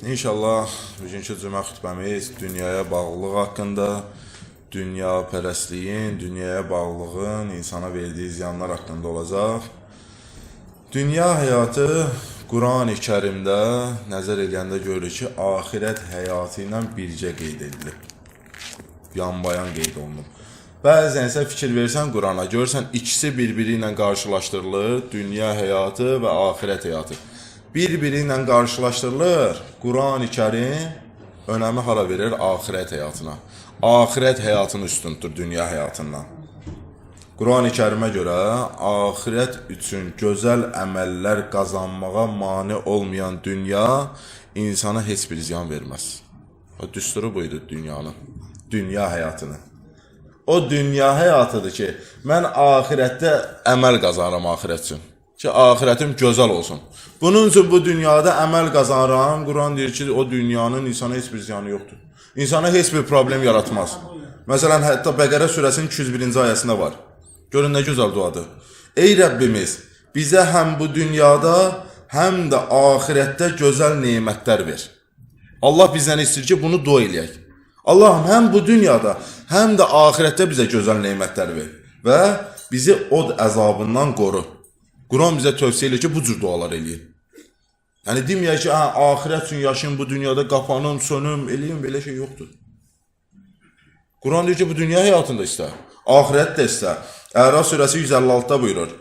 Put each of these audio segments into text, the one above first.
İnşallah bugünkü cümə xütbəmiz dünyaya bağlılıq haqqında, dünya pərəstliyin, dünyaya bağlılığın insana verdiyi ziyanlar haqqında olacaq. Dünya həyatı Quran-ı Kərimdə nəzər edəndə görürük ki, axirət həyatı ilə bircə qeyd edilib. Yan-bayan qeyd olunub. Bəzən isə fikir versən Qurana, görürsən ikisi bir-biri ilə qarşılaşdırılır, dünya həyatı və axirət həyatı. Bir-biri ilə qarşılaşdırılır, Quran-ı Kərim önəmi hara verir axirət həyatına. Axirət həyatının üstündür dünya həyatından. Quran-ı Kərimə görə axirət üçün gözəl əməllər qazanmağa mane olmayan dünya insana heç bir ziyan verməz. O düsturu buydu dünyanın, dünya həyatının. O dünya həyatıdır ki, mən axirətdə əməl qazanıram axirət üçün. Ki, axirətim gözəl olsun. Bunun üçün bu dünyada əməl qazanıram. Quran deyir ki, o dünyanın insana heç bir ziyanı yoxdur. İnsana heç bir problem yaratmaz. Məsələn, hətta Bəqərə surəsinin 201-ci ayəsində var. Görün, nə gözəl duadır. Ey Rəbbimiz, bizə həm bu dünyada, həm də axirətdə gözəl nemətlər ver. Allah bizdən istəyir ki, bunu dua eləyək. Allahım, həm bu dünyada, həm də axirətdə bizə gözəl nemətlər ver. Və bizi od əzabından qoru. Quran bizə tövsiyə edir ki, bu cür dualar eləyin. Yəni, deməyək ki, axirət üçün yaşayın, bu dünyada qapanım, sönüm, eləyin, belə şey yoxdur. Quran deyir ki, bu dünya həyatında istər, axirət də istər. Əraf surəsi 156-da buyurur,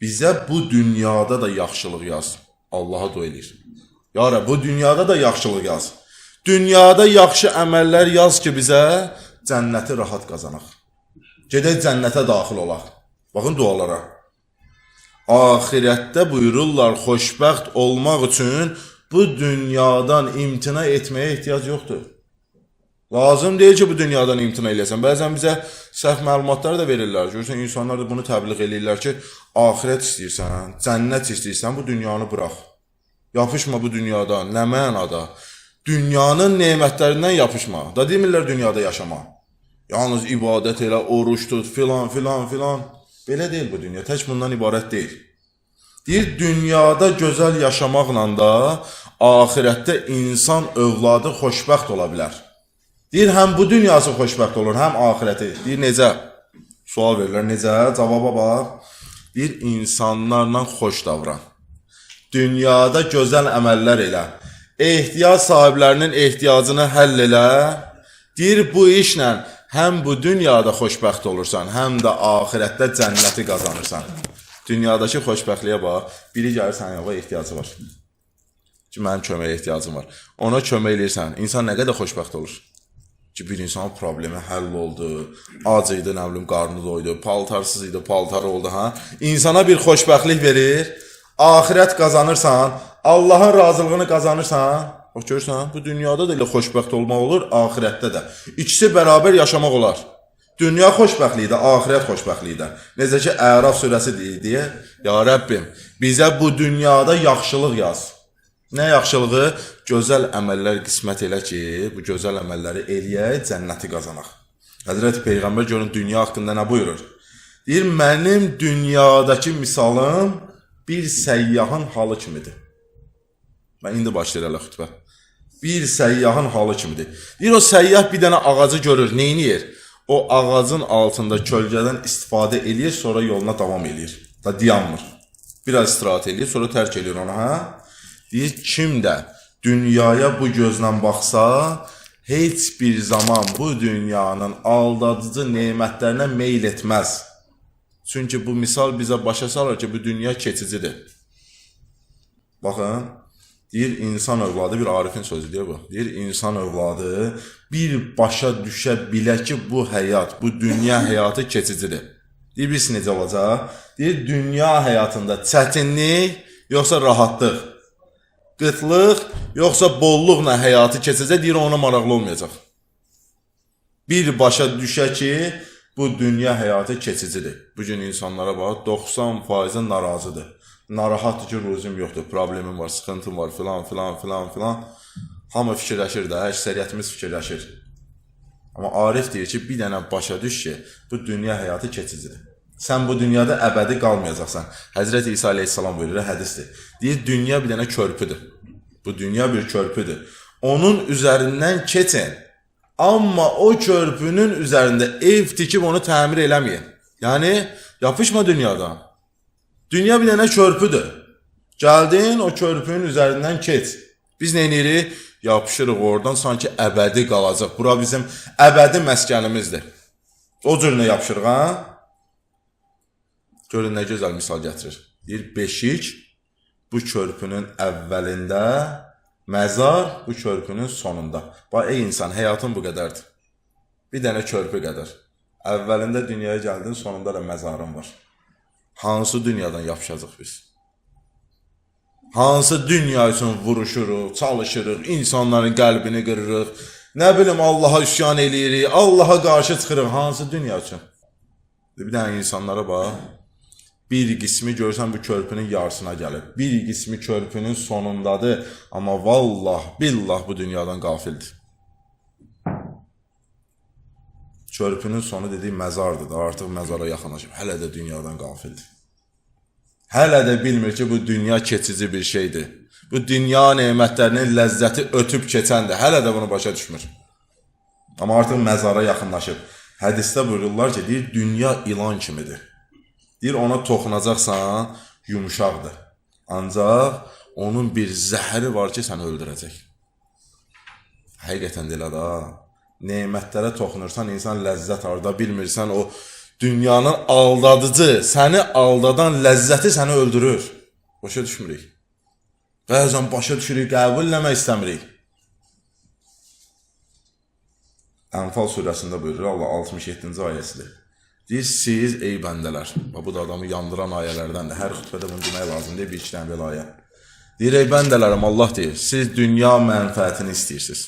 bizə bu dünyada da yaxşılıq yaz. Allaha dua edir. Ya Rəbb, bu dünyada da yaxşılıq yaz. Dünyada yaxşı əməllər yaz ki, bizə cənnəti rahat qazanaq. Gedək cənnətə daxil olaq. Baxın dualara. Axirətdə buyururlar, xoşbəxt olmaq üçün bu dünyadan imtina etməyə ehtiyac yoxdur. Lazım deyil ki, bu dünyadan imtina eləyəsən. Bəzən bizə səhv məlumatlar da verirlər. Görürsən, insanlar da bunu təbliğ eləyirlər ki, axirət istəyirsən, cənnət istəyirsən, bu dünyanı bıraq. Yapışma bu dünyadan, nə mənada? Dünyanın nemətlərindən yapışma. Da demirlər dünyada yaşama. Yalnız ibadət elə, oruç tut, filan, filan, filan. Belə deyil bu dünya, tək bundan ibarət deyil. Deyir, dünyada gözəl yaşamaqla da axirətdə insan övladı xoşbəxt ola bilər. Deyir, həm bu dünyası xoşbəxt olur, həm axirəti. Deyir, necə? Sual verirlər, necə? Cavaba bax. Deyir, insanlarla xoş davran. Dünyada gözəl əməllər elə. Ehtiyac sahiblərinin ehtiyacını həll elə. Deyir, bu işlə həm bu dünyada xoşbəxt olursan, həm də axirətdə cənnəti qazanırsan. Dünyadakı xoşbəxtliyə bax, biri gəlir sənin yola ehtiyacı var. Ki, mənim köməyə ehtiyacım var. Ona kömək eləyirsən, insan nə qədər xoşbəxt olur? Ki, bir insanın problemi həll oldu, ac idi, nə bilim, qarnı doydu, paltarsız idi, paltarı oldu, ha? İnsana bir xoşbəxtlik verir, axirət qazanırsan, Allahın razılığını qazanırsan, bax, görürsən, bu dünyada da elə xoşbəxt olmaq olur, axirətdə də. İkisi bərabər yaşamaq olar. Dünya xoşbəxtliyi də, axirət xoşbəxtliyi də. Necə ki, Əraf surəsi deyə, ya Rəbbim, bizə bu dünyada yaxşılıq yaz. Nə yaxşılığı? Gözəl əməllər qismət elə ki, bu gözəl əməlləri eləyək, cənnəti qazanaq. Həzrəti Peyğəmbər görün, dünya haqqında nə buyurur? Deyir, mənim dünyadakı misalım bir səyyahın halı kimidir. Mən indi başlayır xütbə. Bir səyyahın halı kimidir. Deyir, o səyyah bir dənə ağacı görür, neyniyir? O ağacın altında kölgədən istifadə eləyir, sonra yoluna davam eləyir. Da dayanmır. Biraz istirahat eləyir, sonra tərk eləyir onu, hə? Deyir, kim də dünyaya bu gözlə baxsa, heç bir zaman bu dünyanın aldadıcı nemətlərinə meyl etməz. Çünki bu misal bizə başa salır ki, bu dünya keçicidir. Baxın, deyir, insan övladı, bir Arifin sözü deyir bu. Deyir, insan övladı bir başa düşə bilə ki, bu həyat, bu dünya həyatı keçicidir. Deyir, birisi necə olacaq? Deyir, dünya həyatında çətinlik, yoxsa rahatlıq, qıtlıq, yoxsa bolluqla həyatı keçəcək, deyir, ona maraqlı olmayacaq. Bir başa düşə ki, bu dünya həyatı keçicidir. Bugün insanlara bax, 90% narazıdır. Narahatdır ki, ruzum yoxdur, problemim var, sıxıntım var, filan, filan, filan, filan. Hamı fikirləşir də, əksəriyyətimiz fikirləşir. Amma Arif deyir ki, bir dənə başa düş ki, bu dünya həyatı keçicidir. Sən bu dünyada əbədi qalmayacaqsan. Həzrəti İsa aleyhissalam buyurur, hədisdir. Deyir, dünya bir dənə körpüdür. Bu dünya bir körpüdür. onun üzərindən keçin. Amma o körpünün üzərində ev tikib onu təmir eləməyin. Yəni, yapışma dünyadan. Dünya bir dənə körpüdür. Gəldin, o körpünün üzərindən keç. Biz nə edirik? Yapışırıq oradan, sanki əbədi qalacaq. Bura bizim əbədi məskənimizdir. O cürünə yapışırıq, ha? Görün, nə gözəl misal gətirir. Bir beşik bu körpünün əvvəlində, məzar bu körpünün sonunda. Bax, ey insan, həyatın bu qədərdir. Bir dənə körpü qədər. Əvvəlində dünyaya gəldin, sonunda da məzarın var. Hansı dünyadan yapışacaq biz? Hansı dünya üçün vuruşuruq, çalışırıq, insanların qəlbini qırırıq, nə bilim Allaha üsyan eləyirik, Allaha qarşı çıxırıq, hansı dünya üçün? Bir dənə insanlara bax, bir qismi görsən bu körpünün yarısına gəlib, bir qismi körpünün sonundadır, amma vallah, billah bu dünyadan qafildir. Körpünün sonu dediyi məzardır da, artıq məzara yaxınlaşıb, hələ də dünyadan qafildir. Hələ də bilmir ki, bu dünya keçici bir şeydir. Bu dünya nemətlərinin ləzzəti ötüb keçəndir. Hələ də bunu başa düşmür. Amma artıq məzara yaxınlaşıb. Hədisdə buyururlar ki, deyir, dünya ilan kimidir. Deyir, ona toxunacaqsan, yumuşaqdır. Ancaq onun bir zəhəri var ki, səni öldürəcək. Həqiqətən deyilə da, nemətlərə toxunursan, insan ləzzət arda bilmirsən, o dünyanın aldadıcı, səni aldadan ləzzəti səni öldürür. Başa düşmürük. Bəzən başa düşürük, qəbul eləmək istəmirik. Ənfal surəsində buyurur, Allah 67-ci ayəsidir. Deyir, siz ey bəndələr, bu da adamı yandıran ayələrdəndir. Hər xütbədə bunu demək lazım deyir, bir iki dənə belə ayə. Deyir, ey bəndələrim, Allah deyir, siz dünya mənfəətini istəyirsiniz.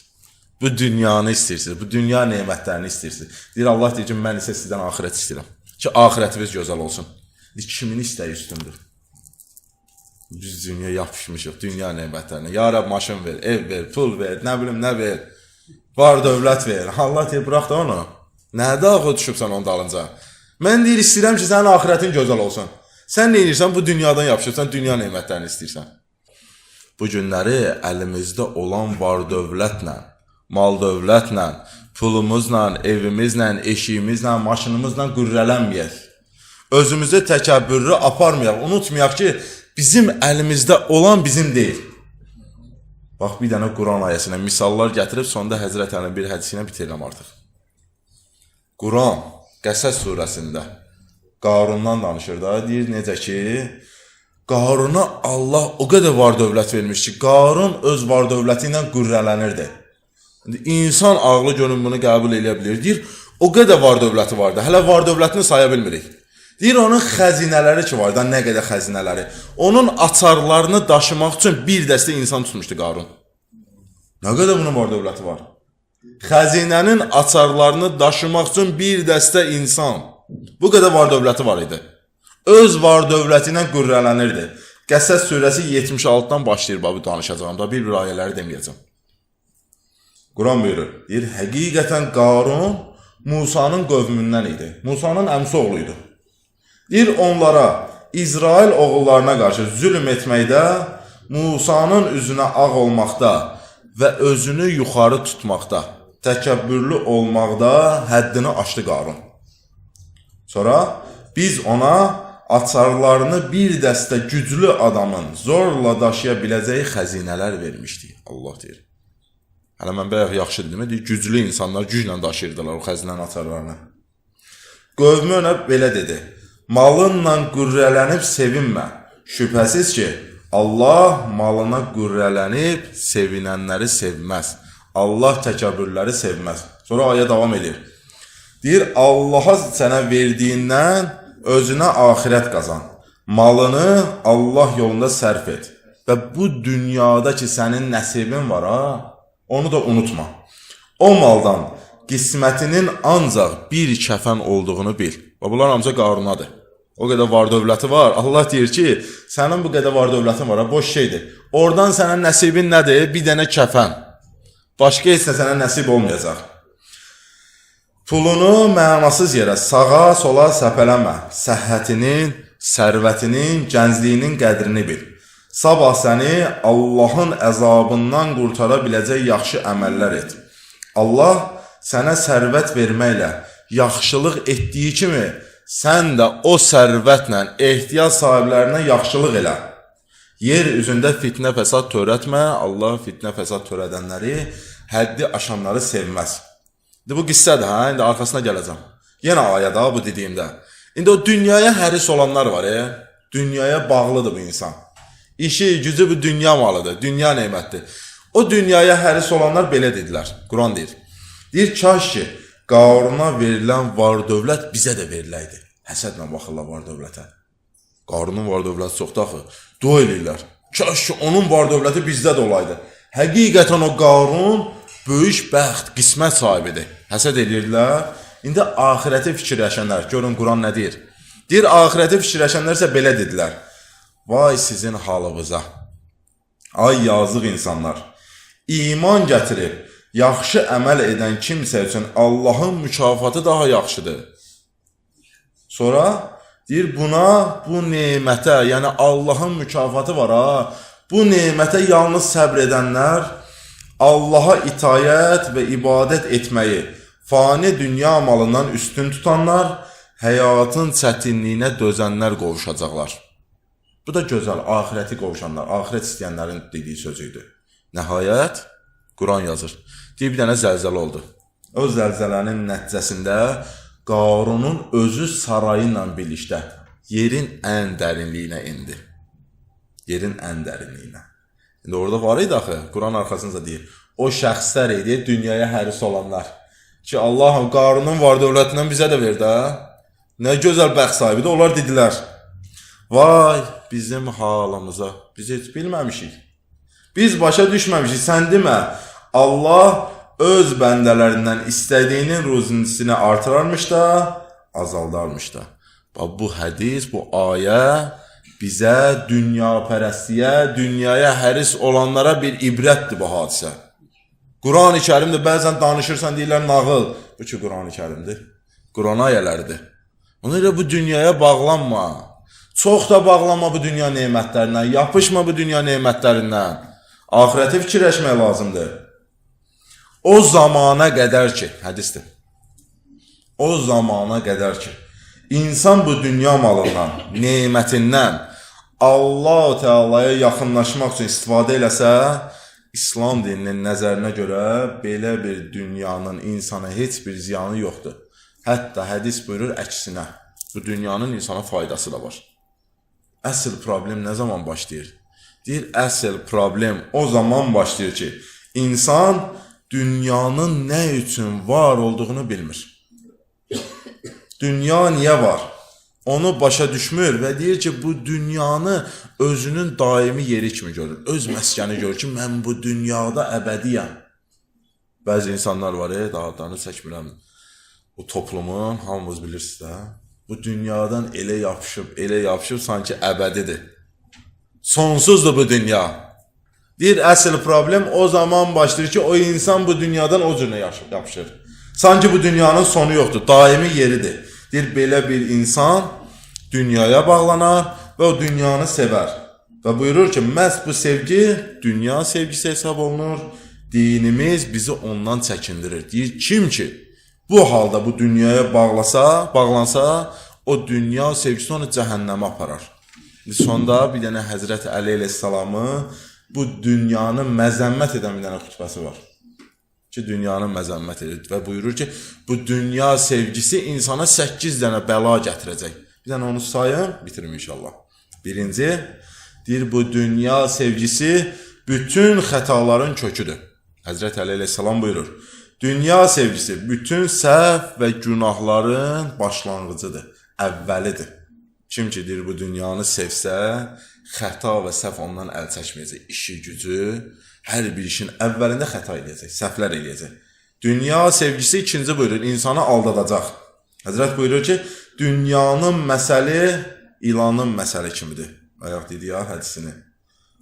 Bu dünyanı istəyirsiniz, bu dünya nemətlərini istəyirsiniz. Deyir, Allah deyir ki, mən isə sizdən axirət istəyirəm. Ki, axirətiniz gözəl olsun. Deyir, kimin istəyi üstündür? Biz dünya yapışmışıq, dünya nemətlərini. Ya Rəbb, maşın ver, ev ver, pul ver, nə bilim, nə ver. Var dövlət ver. Allah deyir, bıraq da onu. Nədə axı düşübsən onun dalınca? Mən deyir, istəyirəm ki, sənin axirətin gözəl olsun. Sən nə edirsən, bu dünyadan yapışırsan, dünya nemətlərini istəyirsən. Bu günləri əlimizdə olan var dövlətlə, mal dövlətlə, pulumuzla, evimizlə, eşiyimizlə, maşınımızla qürrələnməyək. Özümüzü təkəbbürlü aparmayaq. Unutmayaq ki, bizim əlimizdə olan bizim deyil. Bax, bir dənə Quran ayəsinə misallar gətirib, sonda Həzrət Əlinin bir hədisinə bitirirəm artıq. Quran, Qəsəs surəsində Qarundan danışır da, deyir necə ki, Qaruna Allah o qədər var dövlət vermiş ki, Qarun öz var dövləti ilə qürrələnirdi. İnsan ağlı görün bunu qəbul edə bilir. Deyir, o qədər var dövləti vardı. Hələ var dövlətini saya bilmirik. Deyir, onun xəzinələri ki var da, nə qədər xəzinələri. Onun açarlarını daşımaq üçün bir dəstə insan tutmuşdu Qarun. Nə qədər bunun var dövləti var? Xəzinənin açarlarını daşımaq üçün bir dəstə insan. Bu qədər var dövləti var idi. Öz var dövləti ilə qürrələnirdi. Qəsəs surəsi 76-dan başlayır bu danışacağım da, bir ayələri deməyəcəm. Quran buyurur, deyir, həqiqətən Qarun Musanın qövmündən idi. Musanın əmsi oğlu idi. Deyir, onlara, İsrail oğullarına qarşı zülm etməkdə, Musanın üzünə ağ olmaqda və özünü yuxarı tutmaqda, təkəbbürlü olmaqda həddini aşdı Qarun. Sonra biz ona açarlarını bir dəstə güclü adamın zorla daşıya biləcəyi xəzinələr vermişdik. Allah deyir. Hələ mən bayaq yaxşıdır demə, deyir, güclü insanlar güclə daşıyırdılar o xəzinənin açarlarını. Qövmü ona belə dedi, malınla qürrələnib sevinmə. Şübhəsiz ki, Allah malına qürrələnib sevinənləri sevməz. Allah təkəbbürləri sevməz. Sonra ayə davam edir. Deyir, Allaha sənə verdiyindən özünə axirət qazan. Malını Allah yolunda sərf et. Və bu dünyada ki, sənin nəsibin var, ha? Onu da unutma. O maldan qismətinin ancaq bir kəfən olduğunu bil. Və bunlar hamıca Qarunadır. O qədər var dövləti var. Allah deyir ki, sənin bu qədər var dövlətin var, boş şeydir. Oradan sənin nəsibin nədir? Bir dənə kəfən. Başqa heç nə sənə nəsib olmayacaq. Pulunu mənasız yerə sağa, sola səpələmə. Səhhətinin, sərvətinin, gəncliyinin qədrini bil. Sabah səni Allahın əzabından qurtara biləcək yaxşı əməllər et. Allah sənə sərvət verməklə yaxşılıq etdiyi kimi, sən də o sərvətlə ehtiyac sahiblərinə yaxşılıq elə. Yer üzündə fitnə fəsad törətmə. Allah fitnə fəsad törədənləri, həddi aşanları sevməz. Bu qissədir, hə? İndi arxasına gələcəm. Yenə ayədə bu dediyimdə. İndi o dünyaya həris olanlar var, dünyaya bağlıdır bu insan. İşi, gücü bu dünya malıdır, dünya neymətdir. O dünyaya həris olanlar belə dedilər, Quran deyir. Deyir, kaş ki, Qaruna verilən var dövlət bizə də veriləydi. Həsədlə baxırlar var dövlətə. Qarunun var dövləti çoxdur axı. Dua eləyirlər. Kaş ki, onun var dövləti bizdə də olaydı. Həqiqətən o Qarun böyük bəxt, qismət sahibidir. Həsəd edirdilər. İndi ahirəti fikirləşənlər, görün Quran nə deyir? Deyir, ahirəti fikirləşənlər isə belə dedilər. Vay sizin halınıza. Ay yazıq insanlar. İman gətirib, yaxşı əməl edən kimsə üçün Allahın mükafatı daha yaxşıdır. Sonra deyir, buna, bu nemətə, yəni Allahın mükafatı var ha. Bu nemətə yalnız səbr edənlər, Allaha itayət və ibadət etməyi, fani dünya malından üstün tutanlar, həyatın çətinliyinə dözənlər qovuşacaqlar. Bu da gözəl, ahirəti qovuşanlar, ahirət istəyənlərin dediyi sözüydü. Nəhayət, Quran yazır. Deyir, bir dənə zəlzələ oldu. O zəlzələnin nəticəsində Qarunun özü sarayı ilə birlikdə yerin ən dərinliyinə indi. Yerin ən dərinliyinə. İndi orada var idi axı, Quran arxasınca deyir. O şəxslər idi, dünyaya həris olanlar. Ki, Allahım, Qarunun var dövlətindən bizə də verdi, ha? Nə gözəl bəxt sahibidir, onlar dedilər. Vay, bizim halımıza, biz heç bilməmişik. Biz başa düşməmişik, sən demə. Allah öz bəndələrindən istədiyinin ruzinisini artırarmış da, azaldarmış da. Bu hədis, bu ayə bizə, dünyapərəstliyə, dünyaya həris olanlara bir ibrətdir bu hadisə. Quran-ı Kərimdə bəzən danışırsan, deyirlər nağıl. Bu ki, Quran-ı Kərimdir. Quran ayələridir. Ona görə bu dünyaya bağlanma. Çox da bağlanma bu dünya nemətlərindən. Yapışma bu dünya nemətlərindən. Ahirəti fikirləşmək lazımdır. O zamana qədər ki, hədisdir. O zamana qədər ki, insan bu dünya malından, nemətindən Allah Teala'ya yaxınlaşmaq üçün istifadə eləsə, İslam dininin nəzərinə görə belə bir dünyanın insana heç bir ziyanı yoxdur. Hətta hədis buyurur əksinə. Bu dünyanın insana faydası da var. Əsl problem nə zaman başlayır? Deyir, əsl problem o zaman başlayır ki, insan dünyanın nə üçün var olduğunu bilmir. Dünya niyə var? Onu başa düşmür və deyir ki, bu dünyanı özünün daimi yeri kimi görür. Öz məskəni görür ki, mən bu dünyada əbədiyəm. Bəzi insanlar var, daha adlarını çəkmirəm. Bu toplumun, hamımız bilirsiniz də, bu dünyadan elə yapışıb, sanki əbədidir. Sonsuzdur bu dünya. Deyir, əsl problem o zaman başlayır ki, o insan bu dünyadan o cürünə yapışır. Sanki bu dünyanın sonu yoxdur, daimi yeridir. Deyir, belə bir insan dünyaya bağlanar və o dünyanı sevər. Və buyurur ki, məhz bu sevgi dünya sevgisi hesab olunur. Dinimiz bizi ondan çəkindirir. Deyir, kim ki bu halda bu dünyaya bağlansa, o dünya sevgisi onu cəhənnəmə aparar. Sonda bir dənə Həzrət Əli əleyhissalamı bu dünyanı məzəmmət edən bir dənə xutbəsi var. Ki, dünyanı məzəmmət edir və buyurur ki, bu dünya sevgisi insana 8 dənə bəla gətirəcək. Bir dənə onu sayın, bitirim inşallah. Birinci, deyir, bu dünya sevgisi bütün xətaların köküdür. Həzrət Əli əleyhissalam buyurur, dünya sevgisi bütün səhv və günahların başlanğıcıdır, əvvəlidir. Kim ki, deyir, bu dünyanı sevsə, xəta və səhv ondan əl çəkməyəcək. İşi, gücü, hər bir işin əvvəlində xəta eləyəcək, səhvlər eləyəcək. Dünya sevgisi ikinci buyurur, insanı aldadacaq. Həzrət buyurur ki, dünyanın məsəli ilanın məsəli kimidir. Ayaq dedi ya hədisini.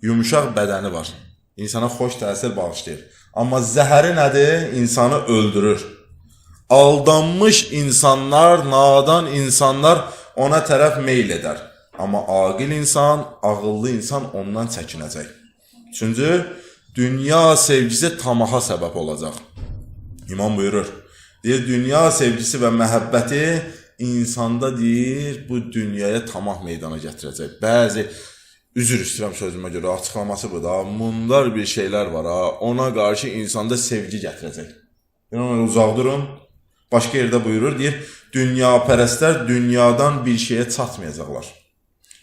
Yumuşaq bədəni var. İnsana xoş təsir bağışlayır. Amma zəhəri nədir? İnsanı öldürür. Aldanmış insanlar, nadan insanlar ona tərəf meyl edər. Amma aqil insan, ağıllı insan ondan çəkinəcək. Üçüncü, dünya sevgisi tamaha səbəb olacaq. İmam buyurur, deyir, dünya sevgisi və məhəbbəti insanda deyir, bu dünyaya tamah meydana gətirəcək. Bəzi, üzr istəyirəm sözümə görə, açıqlaması bu da, mundar bir şeylər var, ona qarşı insanda sevgi gətirəcək. Yəni, uzaq durun. Başqa yerdə buyurur, deyir, dünyapərəstlər dünyadan bir şeyə çatmayacaqlar.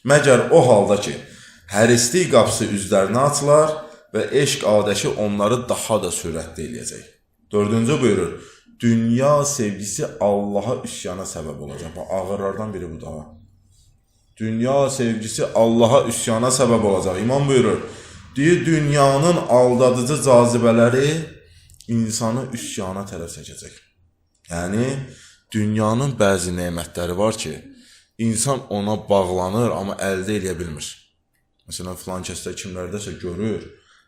Məgər o halda ki, hərislik qapısı üzlərinə açılar və eşq adəşi onları daha da sürətli eləyəcək. Dördüncü buyurur, dünya sevgisi Allaha üsyana səbəb olacaq. Ağırlardan biri bu da. Dünya sevgisi Allaha üsyana səbəb olacaq. İmam buyurur, deyir, dünyanın aldadıcı cazibələri insanı üsyana tərəf çəkəcək. Yəni, dünyanın bəzi nemətləri var ki, insan ona bağlanır, amma əldə eləyə bilmir. Məsələn, filan kəsdə kimlərdəsə görür,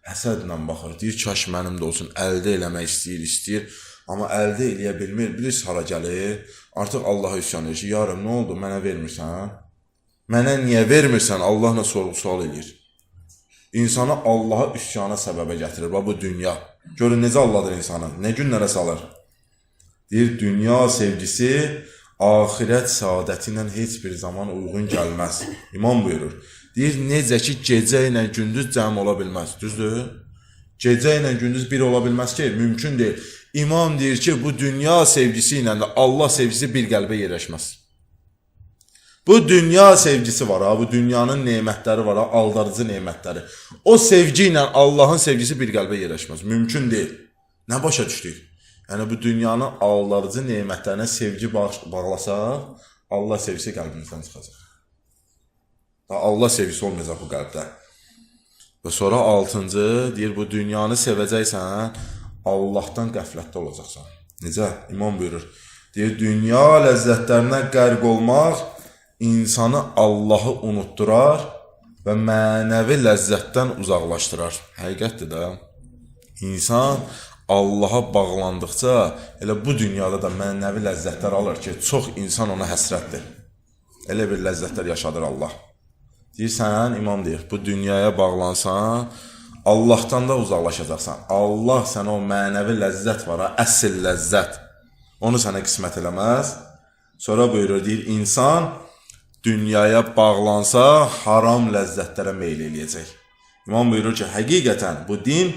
həsədlə baxır, deyir, kaş mənim də olsun, əldə eləmək istəyir, amma əldə eləyə bilmir, bilir hara gəlir, artıq Allaha üsyan edir ki, yarım, nə oldu, mənə vermirsən? Mənə niyə vermirsən? Allahla sorğu-sual edir. İnsanı Allaha üsyana səbəbə gətirir, bu dünya. Görün, necə alladır insanı, nə günlərə salır? Deyir, dünya sevgisi axirət saadəti ilə heç bir zaman uyğun gəlməz. İmam buyurur, deyir, necə ki, gecə ilə gündüz cəm ola bilməz, düzdür? Gecə ilə gündüz bir ola bilməz ki, mümkün deyil. İmam deyir ki, bu dünya sevgisi ilə də Allah sevgisi bir qəlbə yerləşməz. Bu dünya sevgisi var, bu dünyanın nemətləri var, aldarıcı nemətləri. O sevgi ilə Allahın sevgisi bir qəlbə yerləşməz, mümkün deyil. Nə başa düşdük? Yəni, bu dünyanın aldarıcı nemətlərinə sevgi bağlasaq, Allah sevgisi qəlbimizdən çıxacaq. Allah sevgisi olmayacaq bu qəlbdə. Və sonra 6-cı, deyir, bu dünyanı sevəcəksən, Allahdan qəflətdə olacaqsan. Necə? İmam buyurur, deyir, dünya ləzzətlərinə qərq olmaq insanı Allahı unutdurar və mənəvi ləzzətdən uzaqlaşdırar. Həqiqətdir də, insan Allaha bağlandıqca, elə bu dünyada da mənəvi ləzzətlər alır ki, çox insan ona həsrətdir. Elə bir ləzzətlər yaşadır Allah. Deyirsən, imam deyir, bu dünyaya bağlansan, Allahdan da uzaqlaşacaqsan. Allah sənə o mənəvi ləzzət var, əsl ləzzət. Onu sənə qismət eləməz. Sonra buyurur, deyir, insan dünyaya bağlansa, haram ləzzətlərə meyl eləyəcək. İmam buyurur ki, həqiqətən bu din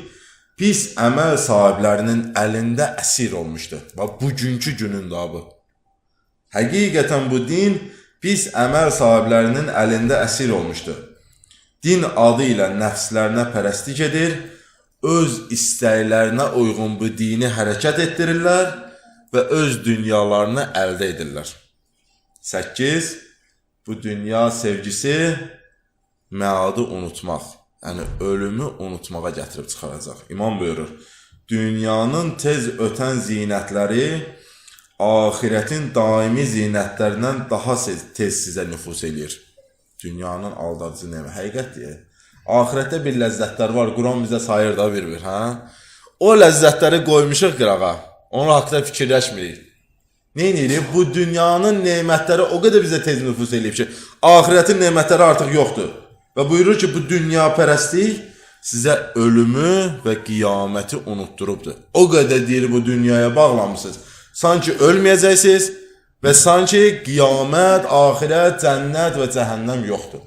pis əməl sahiblərinin əlində əsir olmuşdur. Bugünkü günündə bu. Həqiqətən bu din pis əməl sahiblərinin əlində əsir olmuşdur. Din adı ilə nəfslərinə pərəstlik edir, öz istəklərinə uyğun bu dini hərəkət etdirirlər və öz dünyalarını əldə edirlər. 8. Bu dünya sevgisi məadı unutmaq. Yəni, ölümü unutmağa gətirib çıxaracaq. İmam buyurur, dünyanın tez ötən zinətləri axirətin daimi zinətlərindən daha tez sizə nüfus edir. Dünyanın aldadıcı nəmi? Həqiqətdir. Axirətdə bir ləzzətlər var, Quran bizə sayır da bir-bir. O ləzzətləri qoymuşuq qırağa, onun haqqında fikirləşmirik. Neyirik? Bu dünyanın nemətləri o qədər bizə tez nüfus edib ki, axirətin nemətləri artıq yoxdur. Və buyurur ki, bu dünya pərəstlik sizə ölümü və qiyaməti unutturubdur. O qədər deyir, bu dünyaya bağlanmışsınız. Sanki ölməyəcəksiniz və sanki qiyamət, axirət, cənnət və cəhənnəm yoxdur.